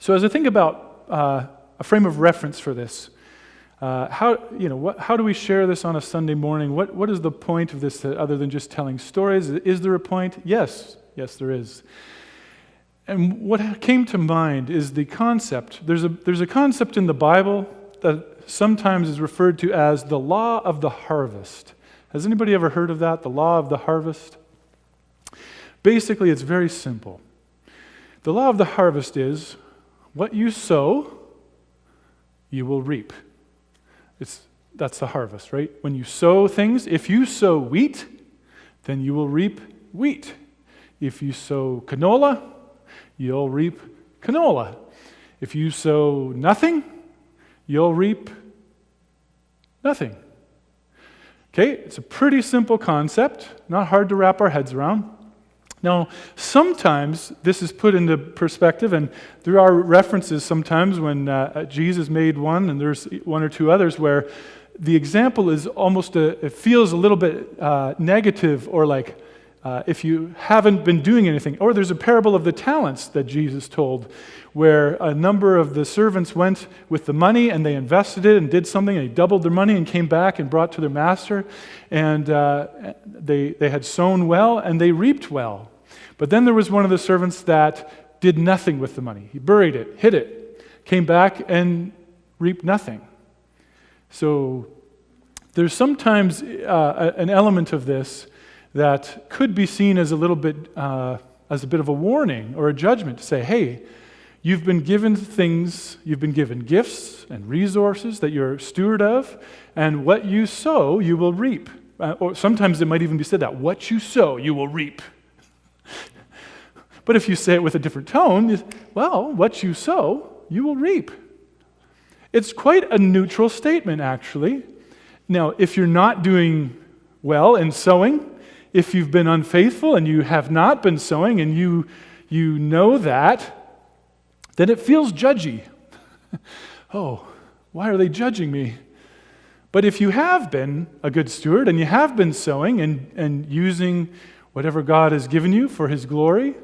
So as I think about a frame of reference for this, how do we share this on a Sunday morning? What is the point of this other than just telling stories? Is there a point? Yes, there is. And what came to mind is the concept. There's a concept in the Bible that sometimes is referred to as the law of the harvest. Has anybody ever heard of that? The law of the harvest? Basically, it's very simple. The law of the harvest is what you sow, you will reap. That's the harvest, right? When you sow things, if you sow wheat, then you will reap wheat. If you sow canola, you'll reap canola. If you sow nothing, you'll reap nothing. Okay, it's a pretty simple concept, not hard to wrap our heads around. Now, sometimes this is put into perspective, and there are references sometimes when Jesus made one, and there's one or two others where the example is almost it feels a little bit negative, or like if you haven't been doing anything. Or there's a parable of the talents that Jesus told, where a number of the servants went with the money and they invested it and did something, and they doubled their money and came back and brought to their master, and they had sown well and they reaped well. But then there was one of the servants that did nothing with the money. He buried it, hid it, came back and reaped nothing. So there's sometimes an element of this that could be seen as a little bit, as a bit of a warning or a judgment to say, hey, you've been given things, you've been given gifts and resources that you're a steward of, and what you sow, you will reap. Or sometimes it might even be said that, what you sow, you will reap. But if you say it with a different tone, well, what you sow, you will reap. It's quite a neutral statement, actually. Now, if you're not doing well in sowing, if you've been unfaithful and you have not been sowing and you know that, then it feels judgy. Oh, why are they judging me? But if you have been a good steward and you have been sowing and using whatever God has given you for His glory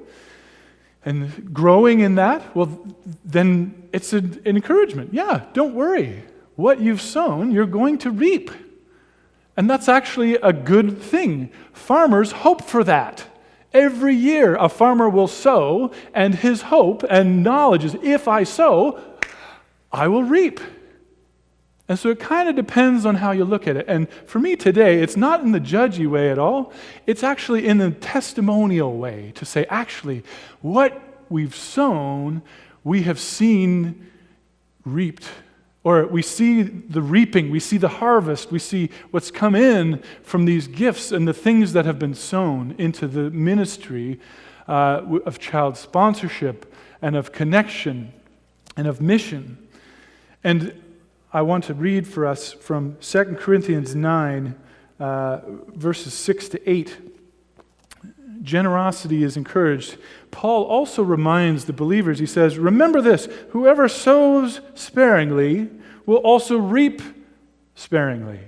and growing in that, well, then it's an encouragement. Yeah, don't worry. What you've sown, you're going to reap. And that's actually a good thing. Farmers hope for that. Every year, a farmer will sow, and his hope and knowledge is, if I sow, I will reap. And so it kind of depends on how you look at it. And for me today, it's not in the judgy way at all. It's actually in the testimonial way to say, actually, what we've sown, we have seen reaped. Or we see the reaping, we see the harvest, we see what's come in from these gifts and the things that have been sown into the ministry of child sponsorship and of connection and of mission. And I want to read for us from 2 Corinthians 9, verses 6 to 8. Generosity is encouraged. Paul also reminds the believers, he says, remember this, whoever sows sparingly will also reap sparingly.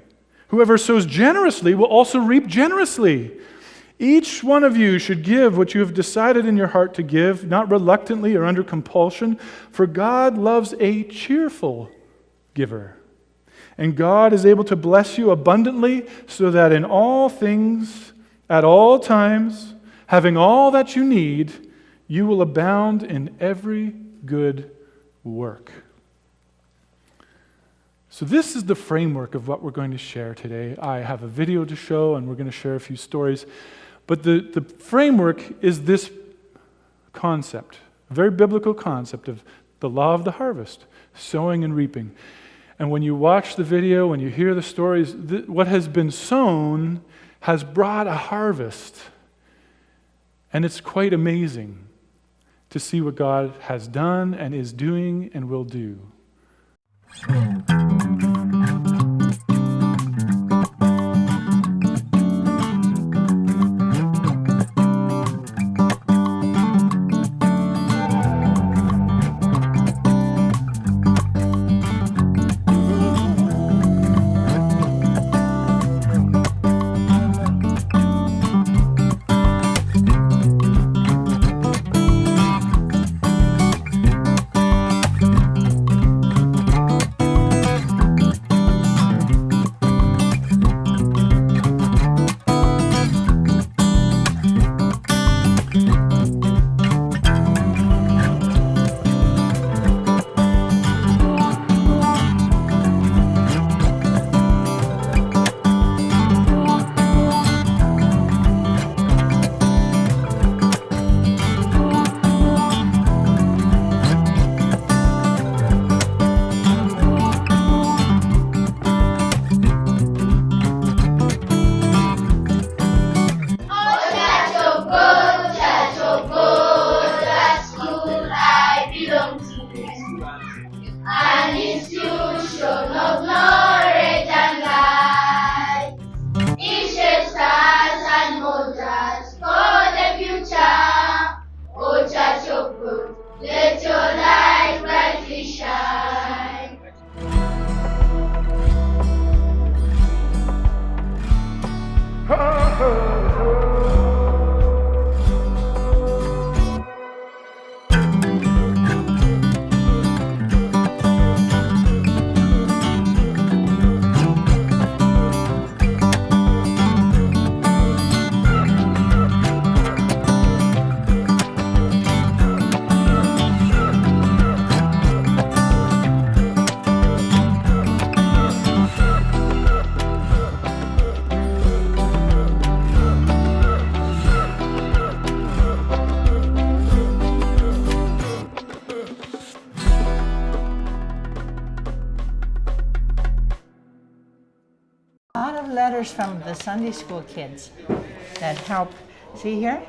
Whoever sows generously will also reap generously. Each one of you should give what you have decided in your heart to give, not reluctantly or under compulsion, for God loves a cheerful giver. And God is able to bless you abundantly so that in all things, at all times, having all that you need, you will abound in every good work. So this is the framework of what we're going to share today. I have a video to show, and we're going to share a few stories. But the framework is this concept, a very biblical concept of the law of the harvest, sowing and reaping. And when you watch the video, when you hear the stories, what has been sown has brought a harvest. And it's quite amazing to see what God has done and is doing and will do. letters from the Sunday school kids that help. See here?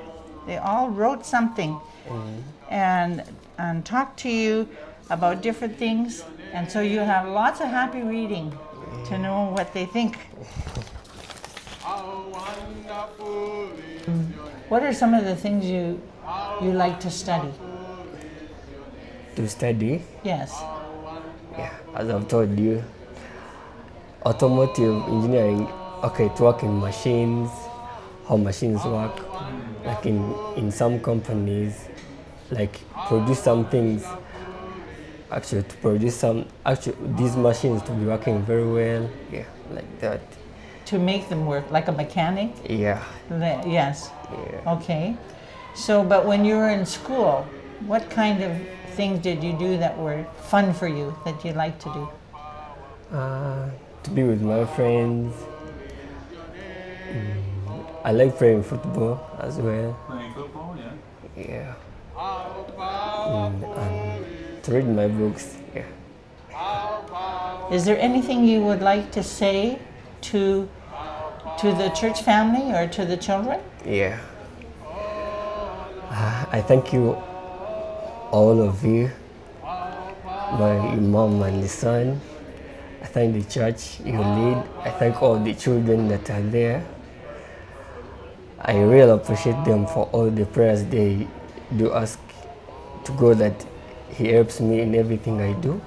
They all wrote something and talked to you about different things. And so you have lots of happy reading to know what they think. What are some of the things you like to study? To study, Yes. yeah, as I've told you, automotive engineering, okay, to work in machines, how machines work, like in some companies, like produce some things, actually to produce some, actually these machines to be working very well, yeah, like that. To make them work, like a mechanic? Yeah. Yes. Yeah. Okay. So, but when you were in school, what kind of things did you do that were fun for you, that you liked to do? To be with my friends. I like playing football as well. Playing football, yeah. Yeah. And to read my books. Yeah. Is there anything you would like to say to the church family or to the children? Yeah. I thank you, all of you, my mom and the son. I thank the church you lead. I thank all the children that are there. I really appreciate them for all the prayers they do ask to God, that He helps me in everything I do.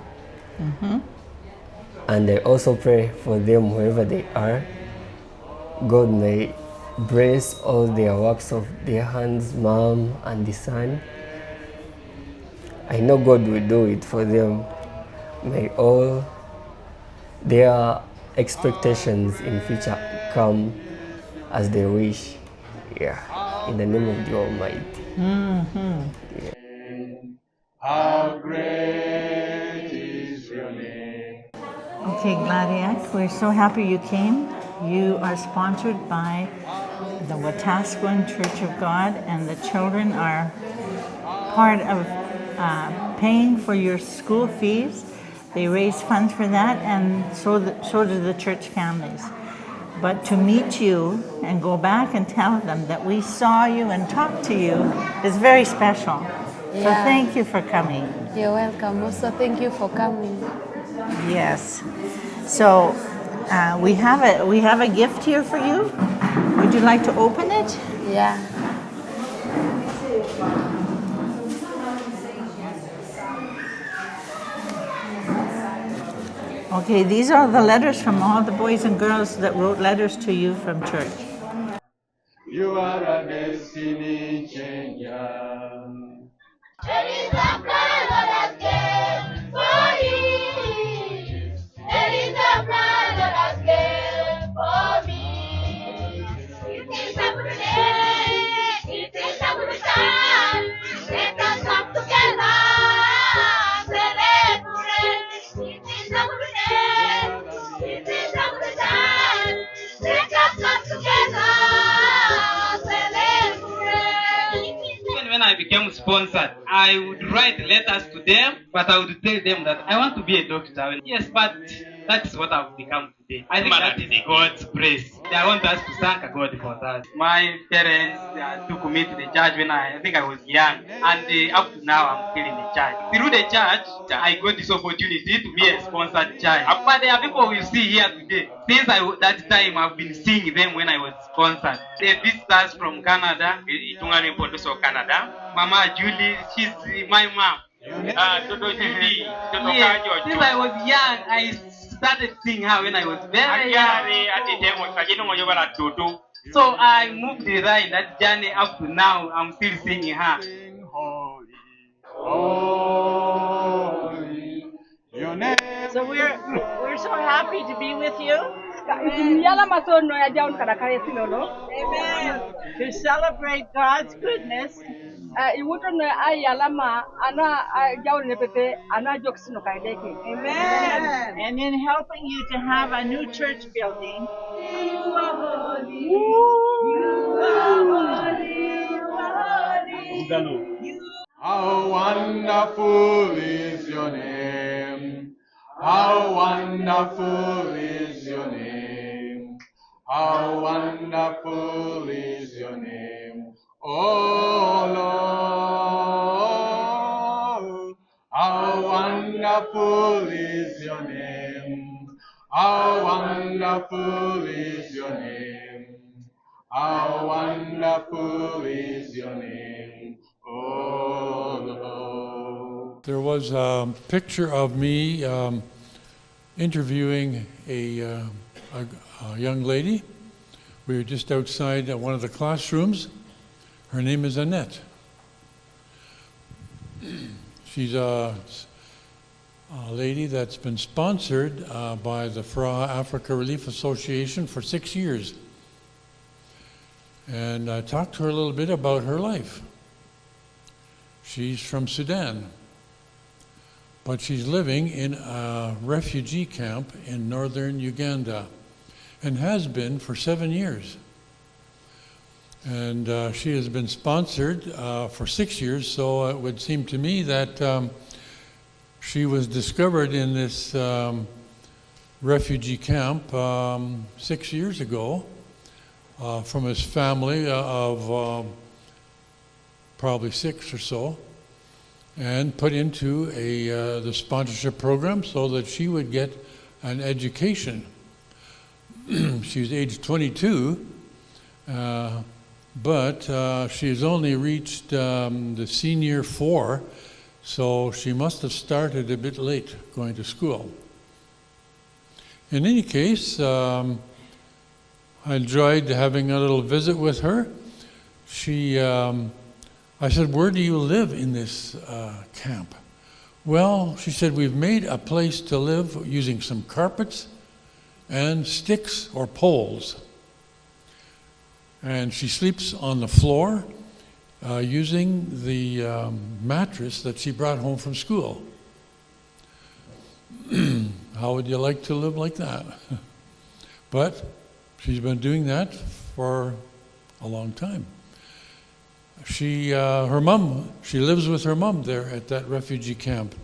And I also pray for them wherever they are. God may bless all their works of their hands, mom and the son. I know God will do it for them. May all their expectations in future come as they wish. Yeah, in the name of the Almighty. How great is your name? Okay, Gladiac, we're so happy you came. You are sponsored by the Wetaskiwin Church of God, and the children are part of paying for your school fees. They raise funds for that, and so do the church families. But to meet you and go back and tell them that we saw you and talked to you is very special. So Yeah. thank you for coming. You're welcome. Also, thank you for coming. Yes. So we have a gift here for you. Would you like to open it? Yeah. Okay, these are the letters from all the boys and girls that wrote letters to you from church. You are a destiny changer. There is a plan that has came for you. There is a plan that has came for me. It is a good day. It is a good time. Let us come together. Celebrate. It is a good day. It is a good time. Let us come together. Celebrate. Even when I became sponsored, I would write letters to them, but I would tell them that I want to be a doctor. Yes, but that is what I've become today. I think that is God's grace. I want us to thank God for that. My parents took me to the church when I think I was young, and up to now I'm still in the church. Through the church, I got this opportunity to be a sponsored child. But there are people we see here today. Since that time, I've been seeing them when I was sponsored. They visitors from Canada, Itunga Pondoso, Canada. Mama Julie, she's my mom. Toto Judy, Toto yes, since I was young, I started seeing her when I was very young. So I moved there in that journey up to now. I'm still seeing her. Holy, holy, your name. So we're so happy to be with you. Amen. To celebrate God's goodness. Amen. And in helping you to have a new church building. You are holy. You are holy. You are holy. How wonderful is your name. How wonderful is your name. How wonderful is your name, O Lord. How wonderful is your name. How wonderful is your name. How wonderful is your name, O Lord. There was a picture of me interviewing a young lady. We were just outside one of the classrooms. Her name is Annette. She's a lady that's been sponsored by the Fra Africa Relief Association for 6 years. And I talked to her a little bit about her life. She's from Sudan, but she's living in a refugee camp in northern Uganda and has been for 7 years. And she has been sponsored for 6 years, so it would seem to me that she was discovered in this refugee camp 6 years ago from his family of probably 6 or so, and put into the sponsorship program so that she would get an education. She's age 22, but she's only reached the senior 4, so she must have started a bit late going to school. In any case, I enjoyed having a little visit with her. I said, "Where do you live in this camp?" Well, she said, "We've made a place to live using some carpets and sticks or poles." And she sleeps on the floor using the mattress that she brought home from school. How would you like to live like that? But she's been doing that for a long time. She lives with her mom there at that refugee camp.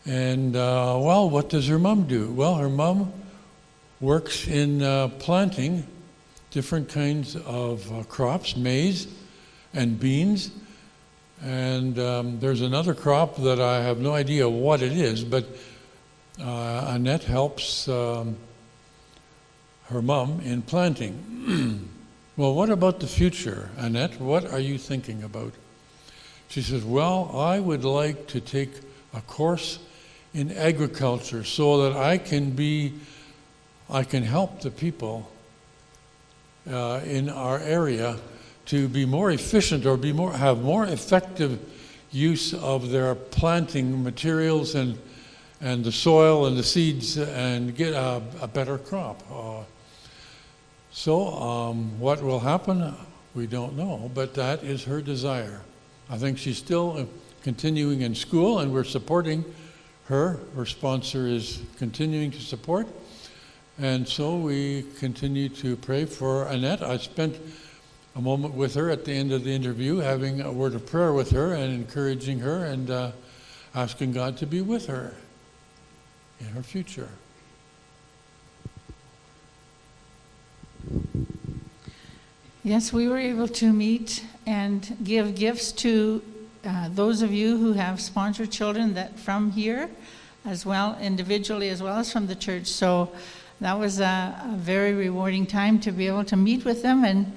And well, what does her mom do? Well, her mom works in planting different kinds of crops, maize and beans. And there's another crop that I have no idea what it is, but Annette helps her mom in planting. Well, what about the future, Annette? What are you thinking about? She says, well, I would like to take a course in agriculture so that I can help the people in our area to be more efficient or have more effective use of their planting materials and the soil and the seeds and get a better crop. So what will happen, we don't know, but that is her desire. I think she's still continuing in school, and we're supporting her. Her sponsor is continuing to support, and so we continue to pray for Annette. I spent a moment with her at the end of the interview, having a word of prayer with her and encouraging her and asking God to be with her in her future. Yes, we were able to meet and give gifts to those of you who have sponsored children that from here, as well individually as well as from the church. So that was a very rewarding time to be able to meet with them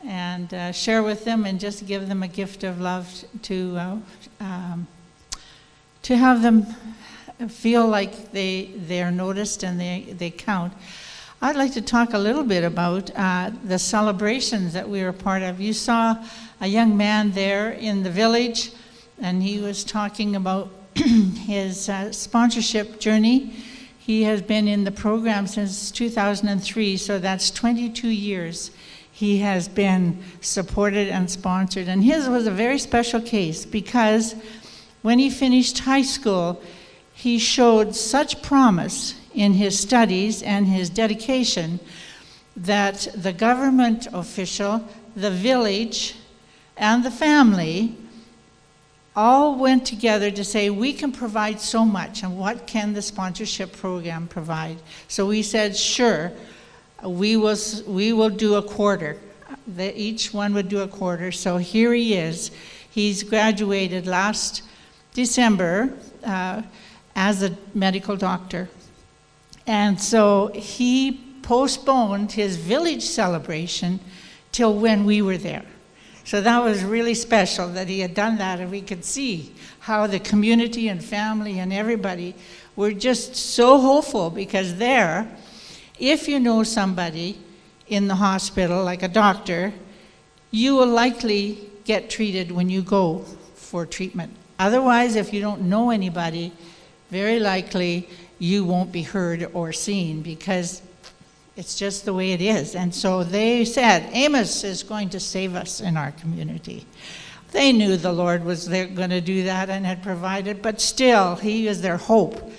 and share with them and just give them a gift of love to have them feel like they're noticed and they count. I'd like to talk a little bit about the celebrations that we were part of. You saw a young man there in the village, and he was talking about his sponsorship journey. He has been in the program since 2003, so that's 22 years. He has been supported and sponsored, and his was a very special case because when he finished high school, he showed such promise in his studies and his dedication that the government official, the village, and the family all went together to say, we can provide so much, and what can the sponsorship program provide? So we said, sure, we will do a quarter. Each one would do a quarter. So here he is. He's graduated last December as a medical doctor. And so he postponed his village celebration till when we were there. So that was really special that he had done that, and we could see how the community and family and everybody were just so hopeful, because there, if you know somebody in the hospital, like a doctor, you will likely get treated when you go for treatment. Otherwise, if you don't know anybody, very likely you won't be heard or seen, because it's just the way it is. And so they said, Amos is going to save us in our community. They knew the Lord was going to do that and had provided, but still, he is their hope.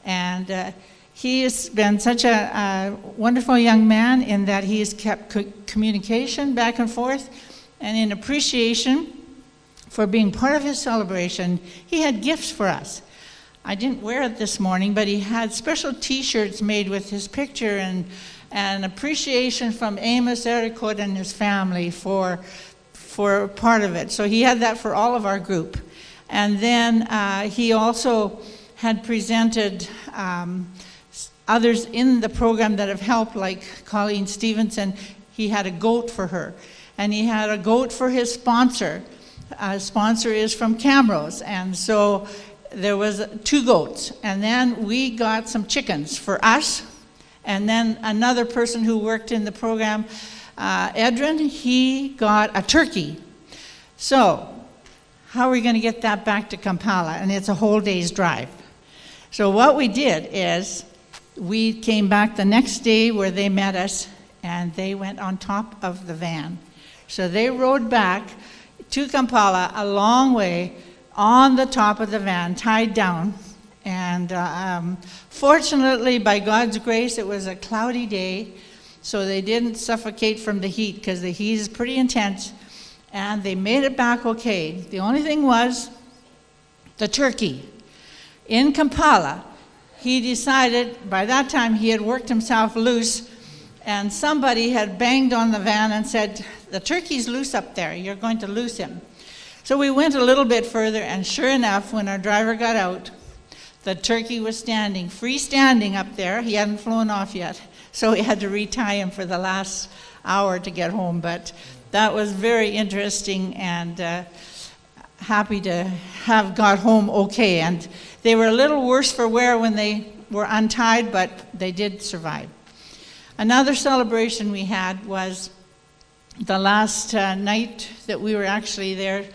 And he has been such a wonderful young man in that he has kept communication back and forth. And in appreciation for being part of his celebration, he had gifts for us. I didn't wear it this morning, but he had special T-shirts made with his picture and appreciation from Amos Ericot and his family for part of it. So he had that for all of our group. And then he also had presented others in the program that have helped, like Colleen Stevenson. He had a goat for her. And he had a goat for his sponsor. Sponsor is from Camrose. And so there was 2 goats. And then we got some chickens for us. And then another person who worked in the program, Edrin, he got a turkey. So how are we going to get that back to Kampala? And it's a whole day's drive. So what we did is we came back the next day where they met us, and they went on top of the van. So they rode back to Kampala a long way on the top of the van, tied down. And fortunately, by God's grace, it was a cloudy day, so they didn't suffocate from the heat, because the heat is pretty intense, and they made it back okay. The only thing was the turkey. In Kampala, he decided, by that time he had worked himself loose, and somebody had banged on the van and said, the turkey's loose up there, you're going to loose him. So we went a little bit further, and sure enough, when our driver got out, the turkey was freestanding up there. He hadn't flown off yet, so we had to retie him for the last hour to get home. But that was very interesting, and happy to have got home okay. And they were a little worse for wear when they were untied, but they did survive. Another celebration we had was the last night that we were actually there.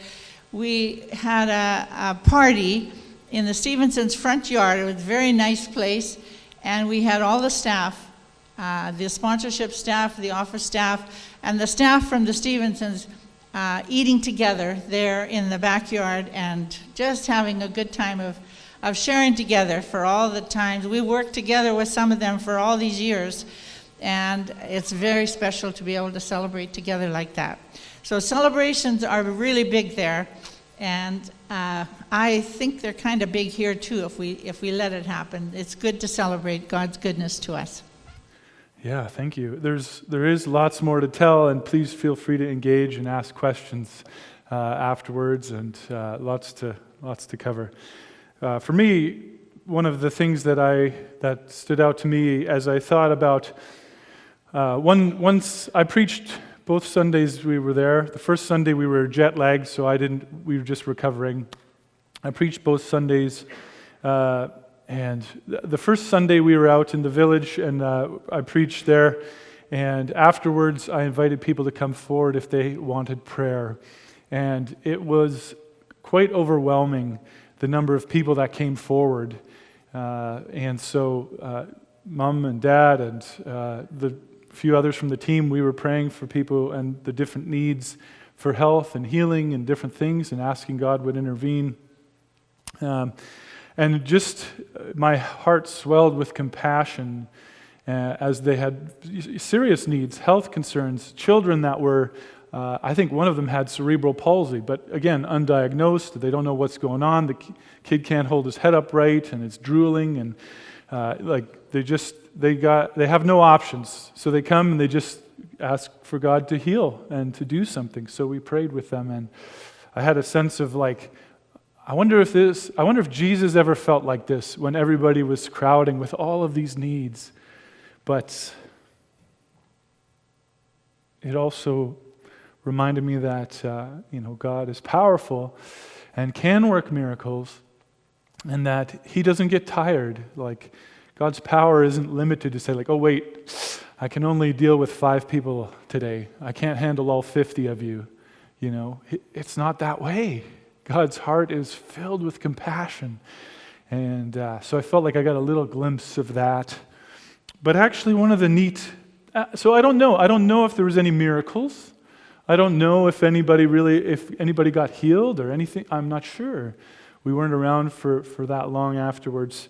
We had a party in the Stevensons' front yard. It was a very nice place, and we had all the staff, the sponsorship staff, the office staff, and the staff from the Stevensons eating together there in the backyard and just having a good time of sharing together for all the times. We worked together with some of them for all these years, and it's very special to be able to celebrate together like that. So celebrations are really big there, and I think they're kind of big here too if we let it happen. It's good to celebrate God's goodness to us. Yeah, thank you. There is lots more to tell, and please feel free to engage and ask questions afterwards, and lots to cover. For me, one of the things that stood out to me as I thought about once I preached both Sundays we were there. The first Sunday we were jet lagged, so we were just recovering. I preached both Sundays, and the first Sunday we were out in the village, and I preached there, and afterwards I invited people to come forward if they wanted prayer, and it was quite overwhelming, the number of people that came forward, and so Mom and Dad and the few others from the team, we were praying for people and the different needs for health and healing and different things, and asking God would intervene. And just my heart swelled with compassion as they had serious needs, health concerns, children that were I think one of them had cerebral palsy, but again, undiagnosed. They don't know what's going on. The kid can't hold his head up right, and it's drooling, and they have no options. So they come and they just ask for God to heal and to do something. So we prayed with them, and I had a sense of I wonder if Jesus ever felt like this when everybody was crowding with all of these needs. But it also reminded me that God is powerful and can work miracles, and that He doesn't get tired. Like, God's power isn't limited to say, oh wait, I can only deal with 5 people today. I can't handle all 50 of you. It's not that way. God's heart is filled with compassion. And so I felt like I got a little glimpse of that. But actually one of the neat... so I don't know if there was any miracles. I don't know if anybody got healed or anything. I'm not sure. We weren't around for that long afterwards.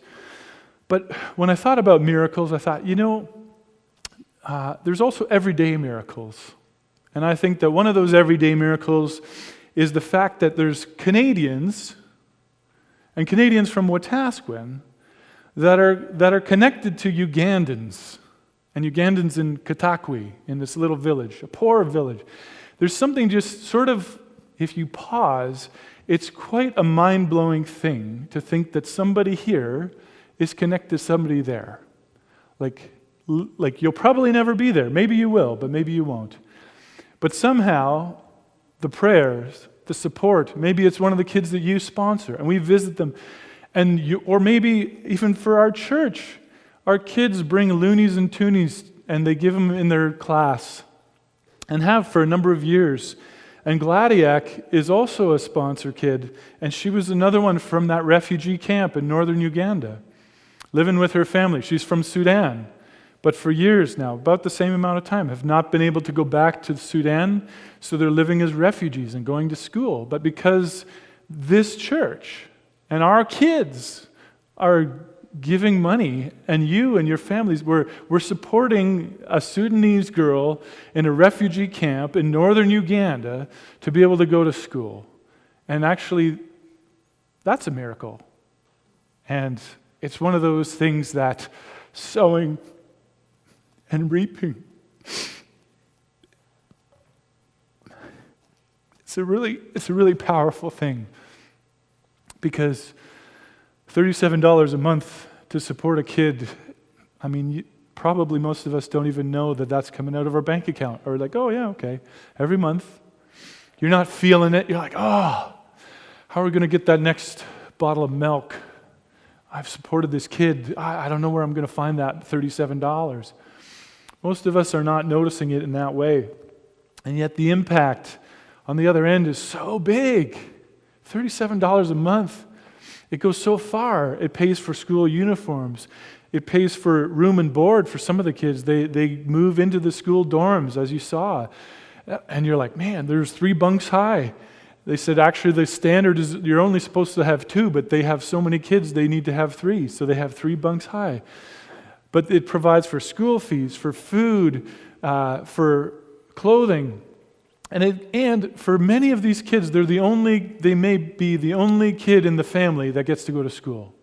But when I thought about miracles, I thought, there's also everyday miracles. And I think that one of those everyday miracles is the fact that there's Canadians, and Canadians from Wetaskiwin, that are connected to Ugandans, and Ugandans in Wetaskiwin, in this little village, a poor village. There's something just sort of, if you pause, it's quite a mind-blowing thing to think that somebody here is connected to somebody there. Like you'll probably never be there. Maybe you will, but maybe you won't. But somehow, the prayers, the support, maybe it's one of the kids that you sponsor, and we visit them, or maybe even for our church, our kids bring loonies and toonies, and they give them in their class, and have for a number of years. And Gladiac is also a sponsor kid, and she was another one from that refugee camp in northern Uganda, living with her family. She's from Sudan, but for years now, about the same amount of time, have not been able to go back to Sudan, so they're living as refugees and going to school. But because this church and our kids are giving money, and you and your families, we're supporting a Sudanese girl in a refugee camp in northern Uganda to be able to go to school. And actually, that's a miracle. And it's one of those things that sowing and reaping, it's a really powerful thing, because $37 a month to support a kid, probably most of us don't even know that that's coming out of our bank account. Or oh yeah, okay, every month. You're not feeling it. You're like, how are we going to get that next bottle of milk? I've supported this kid. I don't know where I'm going to find that $37. Most of us are not noticing it in that way. And yet the impact on the other end is so big. $37 a month. It goes so far. It pays for school uniforms. It pays for room and board for some of the kids. They move into the school dorms, as you saw. And you're like, man, there's 3 bunks high. They said, actually, the standard is you're only supposed to have 2, but they have so many kids, they need to have 3. So they have 3 bunks high. But it provides for school fees, for food, for clothing. And for many of these kids, they may be the only kid in the family that gets to go to school.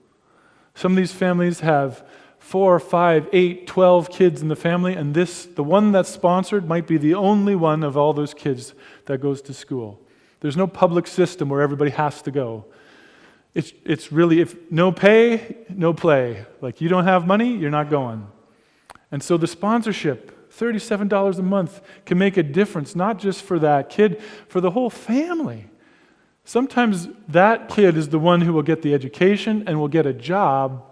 Some of these families have 4, 5, 8, 12 kids in the family, and the one that's sponsored might be the only one of all those kids that goes to school. There's no public system where everybody has to go. It's really, if no pay, no play. Like, you don't have money, you're not going. And so the sponsorship, $37 a month, can make a difference, not just for that kid, for the whole family. Sometimes that kid is the one who will get the education and will get a job,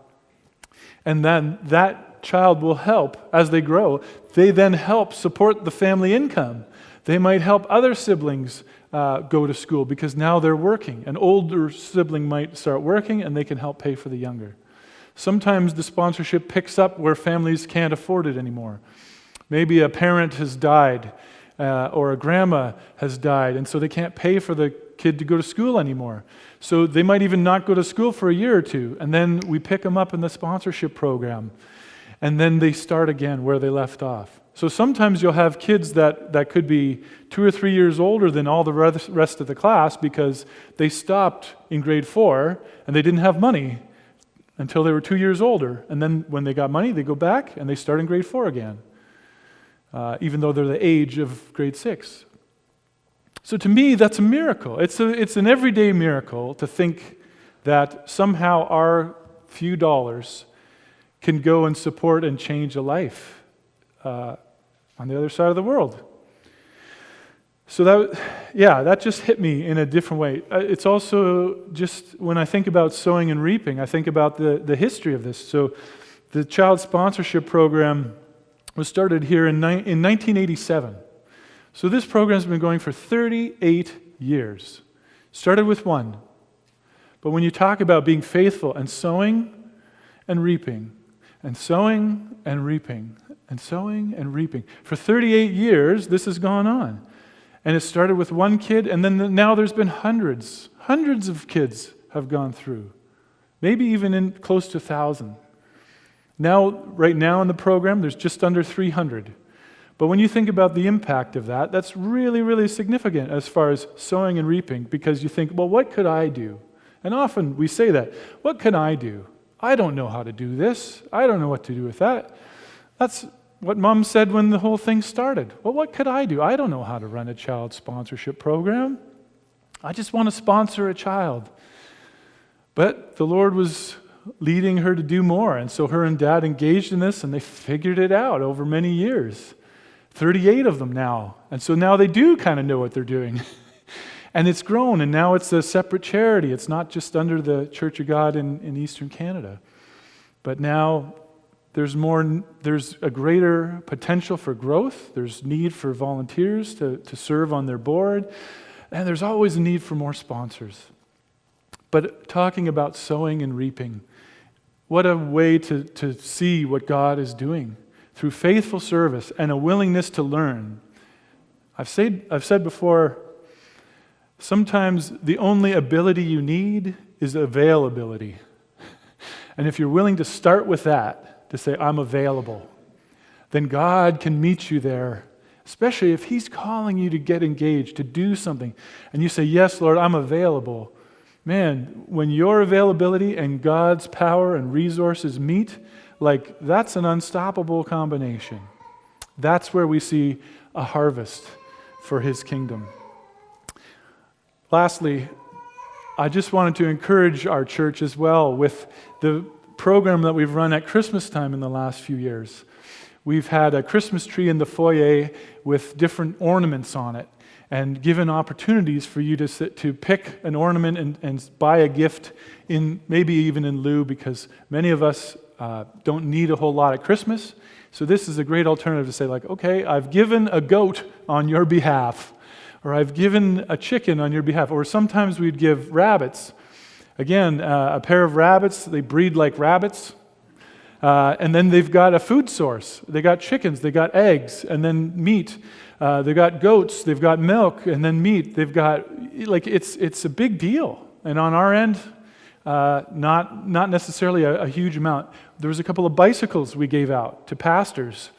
and then that child will help as they grow. They then help support the family income. They might help other siblings go to school because now they're working. An older sibling might start working and they can help pay for the younger. Sometimes the sponsorship picks up where families can't afford it anymore. Maybe a parent has died or a grandma has died, and so they can't pay for the kid to go to school anymore. So they might even not go to school for a year or two, and then we pick them up in the sponsorship program, and then they start again where they left off. So sometimes you'll have kids that could be 2 or 3 years older than all the rest of the class because they stopped in grade 4 and they didn't have money until they were 2 years older. And then when they got money, they go back and they start in grade 4 again, even though they're the age of grade 6. So to me, that's a miracle. It's an everyday miracle to think that somehow our few dollars can go and support and change a life on the other side of the world. So that just hit me in a different way. It's also just when I think about sowing and reaping, I think about the history of this. So the child sponsorship program was started here in 1987. So this program's been going for 38 years. Started with one. But when you talk about being faithful and sowing and reaping, and sowing and reaping, and sowing and reaping, for 38 years this has gone on. And it started with one kid, and then now there's been hundreds of kids have gone through. Maybe even close to 1,000. Right now in the program, there's just under 300. But when you think about the impact of that, that's really, really significant as far as sowing and reaping, because you think, well, what could I do? And often we say that, what can I do? I don't know how to do this. I don't know what to do with that. That's what Mom said when the whole thing started. Well, what could I do? I don't know how to run a child sponsorship program. I just want to sponsor a child. But the Lord was leading her to do more, and so her and Dad engaged in this, and they figured it out over many years. 38 of them now. And so now they do kind of know what they're doing. And it's grown, and now it's a separate charity. It's not just under the Church of God in Eastern Canada. But now there's a greater potential for growth. There's need for volunteers to serve on their board. And there's always a need for more sponsors. But talking about sowing and reaping, what a way to see what God is doing through faithful service and a willingness to learn. I've said before, sometimes the only ability you need is availability. And if you're willing to start with that, to say, I'm available, then God can meet you there, especially if He's calling you to get engaged, to do something. And you say, yes, Lord, I'm available. Man, when your availability and God's power and resources meet, that's an unstoppable combination. That's where we see a harvest for His kingdom. Lastly, I just wanted to encourage our church as well with the program that we've run at Christmas time in the last few years. We've had a Christmas tree in the foyer with different ornaments on it, and given opportunities for you to pick an ornament and buy a gift, maybe even in lieu, because many of us don't need a whole lot at Christmas. So this is a great alternative to say, okay, I've given a goat on your behalf, or I've given a chicken on your behalf, or sometimes we'd give rabbits. Again, a pair of rabbits, they breed like rabbits, and then they've got a food source. They got chickens, they got eggs, and then meat. They've got goats, they've got milk, and then meat. They've got, it's a big deal. And on our end, not necessarily a huge amount. There was a couple of bicycles we gave out to pastors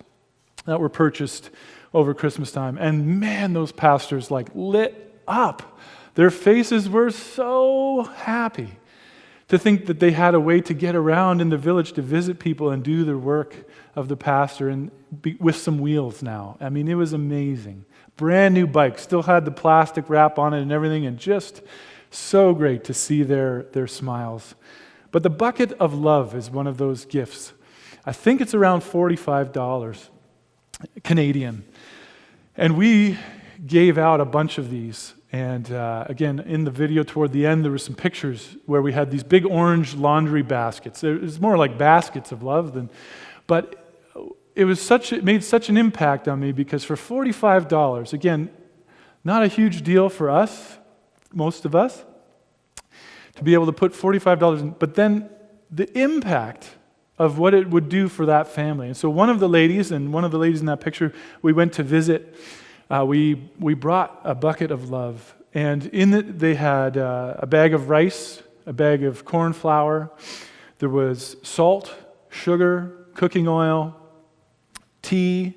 that were purchased over Christmas time. And man, those pastors lit up. Their faces were so happy to think that they had a way to get around in the village to visit people and do the work of the pastor and with some wheels now. I mean, it was amazing. Brand new bike, still had the plastic wrap on it and everything, and just so great to see their smiles. But the bucket of love is one of those gifts. I think it's around $45 Canadian. And we gave out a bunch of these. And again, in the video toward the end, there were some pictures where we had these big orange laundry baskets. It was more like baskets of love but it made such an impact on me because for $45, again, not a huge deal for us, most of us, to be able to put $45 in, but then the impact of what it would do for that family. And so one of the ladies in that picture we went to visit, we brought a bucket of love, and in it they had a bag of rice, a bag of corn flour, there was salt, sugar, cooking oil, tea,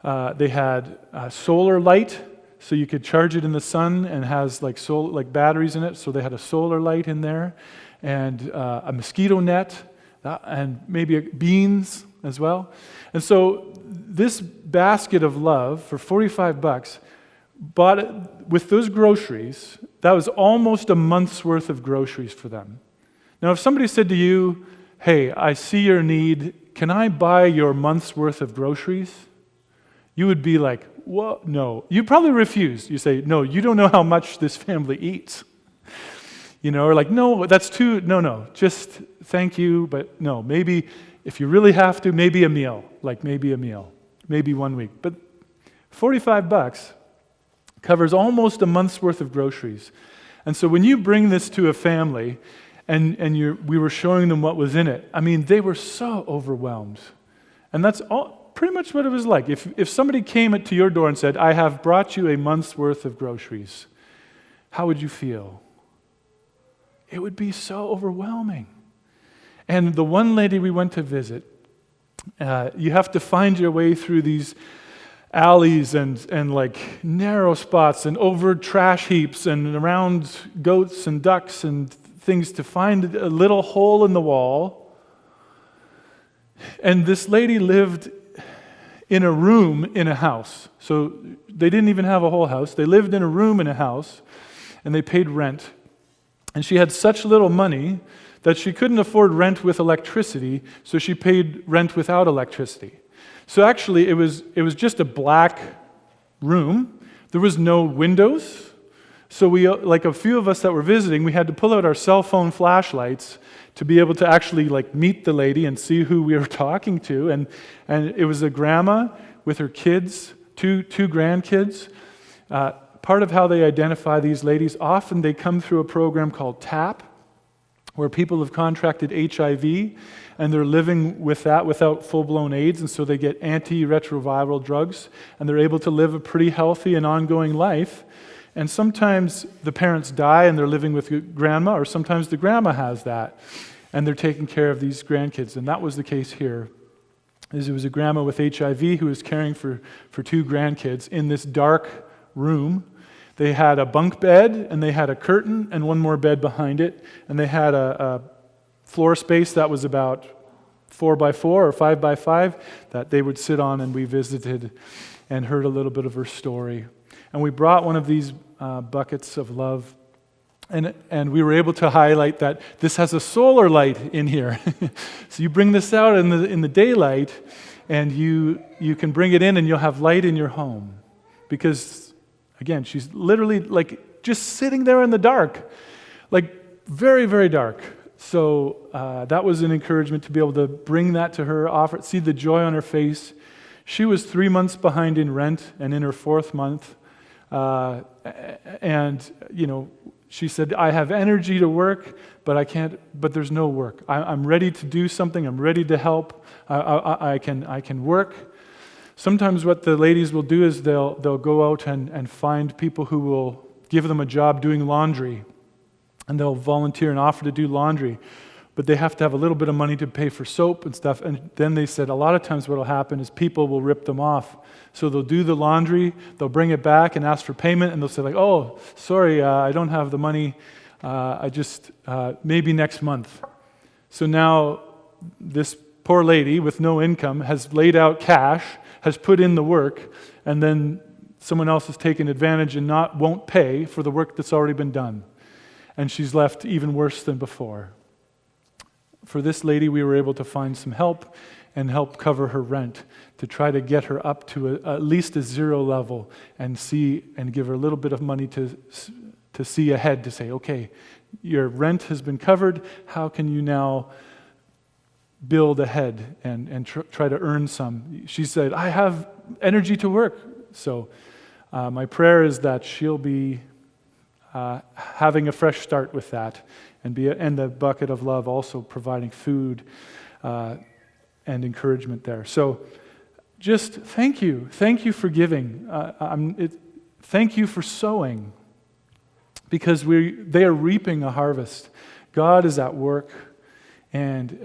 They had solar light, so you could charge it in the sun, and has like batteries in it. So they had a solar light in there, and a mosquito net, and maybe beans as well. And so this basket of love for $45, bought it with those groceries. That was almost a month's worth of groceries for them. Now, if somebody said to you, "Hey, I see your need. Can I buy your month's worth of groceries?" You would be like, "What? No." You'd probably refuse. You say, "No, you don't know how much this family eats." Or like, "No, that's too, no, just thank you, but no, maybe if you really have to, maybe a meal, maybe 1 week." But $45 covers almost a month's worth of groceries. And so when you bring this to a family, and we were showing them what was in it, I mean, they were so overwhelmed. And that's pretty much what it was like. If somebody came to your door and said, "I have brought you a month's worth of groceries," how would you feel? It would be so overwhelming. And the one lady we went to visit, you have to find your way through these alleys and like narrow spots and over trash heaps and around goats and ducks and things to find a little hole in the wall. And this lady lived in a room in a house. So they didn't even have a whole house. They lived in a room in a house, and they paid rent. And she had such little money that she couldn't afford rent with electricity, so she paid rent without electricity. So actually, it was just a black room. There was no windows. So we, like a few of us that were visiting, we had to pull out our cell phone flashlights to be able to actually like meet the lady and see who we were talking to. And it was a grandma with her kids, two grandkids. Part of how they identify these ladies, often they come through a program called TAP, where people have contracted HIV, and they're living with that without full-blown AIDS, and so they get antiretroviral drugs, and they're able to live a pretty healthy and ongoing life. And sometimes the parents die and they're living with grandma, or sometimes the grandma has that, and they're taking care of these grandkids. And that was the case here. It was a grandma with HIV who was caring for two grandkids in this dark room. They had a bunk bed, and they had a curtain and one more bed behind it, and they had a floor space that was about 4 by 4 or 5 by 5 that they would sit on, and we visited and heard a little bit of her story. And we brought one of these buckets of love, and we were able to highlight that this has a solar light in here. So you bring this out in the daylight, and you can bring it in, and you'll have light in your home. Because, again, she's literally like just sitting there in the dark, like very, very dark. So that was an encouragement to be able to bring that to her, see the joy on her face. She was 3 months behind in rent and in her 4th month. And she said, "I have energy to work, but I can't. But there's no work. I'm ready to do something. I'm ready to help. I can work." Sometimes what the ladies will do is they'll go out and find people who will give them a job doing laundry, and they'll volunteer and offer to do laundry. But they have to have a little bit of money to pay for soap and stuff. And then they said a lot of times what will happen is people will rip them off. So they'll do the laundry, they'll bring it back and ask for payment, and they'll say like, "Oh, sorry, I don't have the money. I just, maybe next month." So now this poor lady with no income has laid out cash, has put in the work, and then someone else has taken advantage and won't pay for the work that's already been done. And she's left even worse than before. For this lady, we were able to find some help and help cover her rent to try to get her up to at least a 0 level and give her a little bit of money to see ahead, to say, "Okay, your rent has been covered. How can you now build ahead and try to earn some?" She said, "I have energy to work." So my prayer is that she'll be having a fresh start with that, and the bucket of love also providing food and encouragement there. So just thank you for giving. Thank you for sowing, because they are reaping a harvest. God is at work, and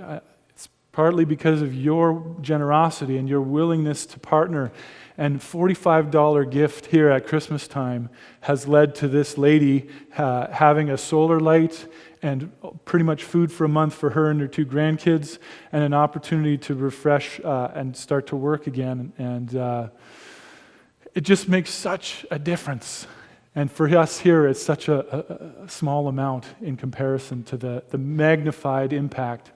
it's partly because of your generosity and your willingness to partner And $45 gift here at Christmas time has led to this lady having a solar light and pretty much food for a month for her and her 2 grandkids, and an opportunity to refresh and start to work again. And it just makes such a difference. And for us here, it's such a small amount in comparison to the magnified impact.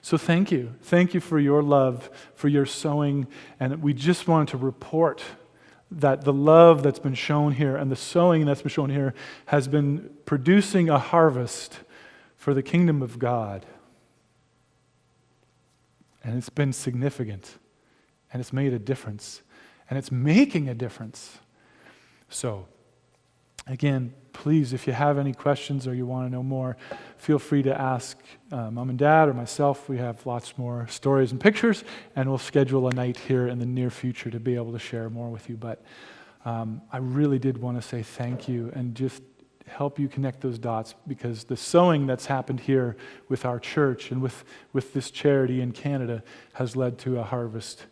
So thank you. Thank you for your love, for your sowing. And we just wanted to report that the love that's been shown here and the sowing that's been shown here has been producing a harvest for the kingdom of God. And it's been significant. And it's made a difference. And it's making a difference. So, again, please, if you have any questions or you want to know more, feel free to ask Mom and Dad or myself. We have lots more stories and pictures, and we'll schedule a night here in the near future to be able to share more with you. But I really did want to say thank you and just help you connect those dots, because the sowing that's happened here with our church and with this charity in Canada has led to a harvest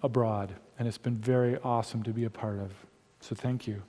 abroad, and it's been very awesome to be a part of. So thank you.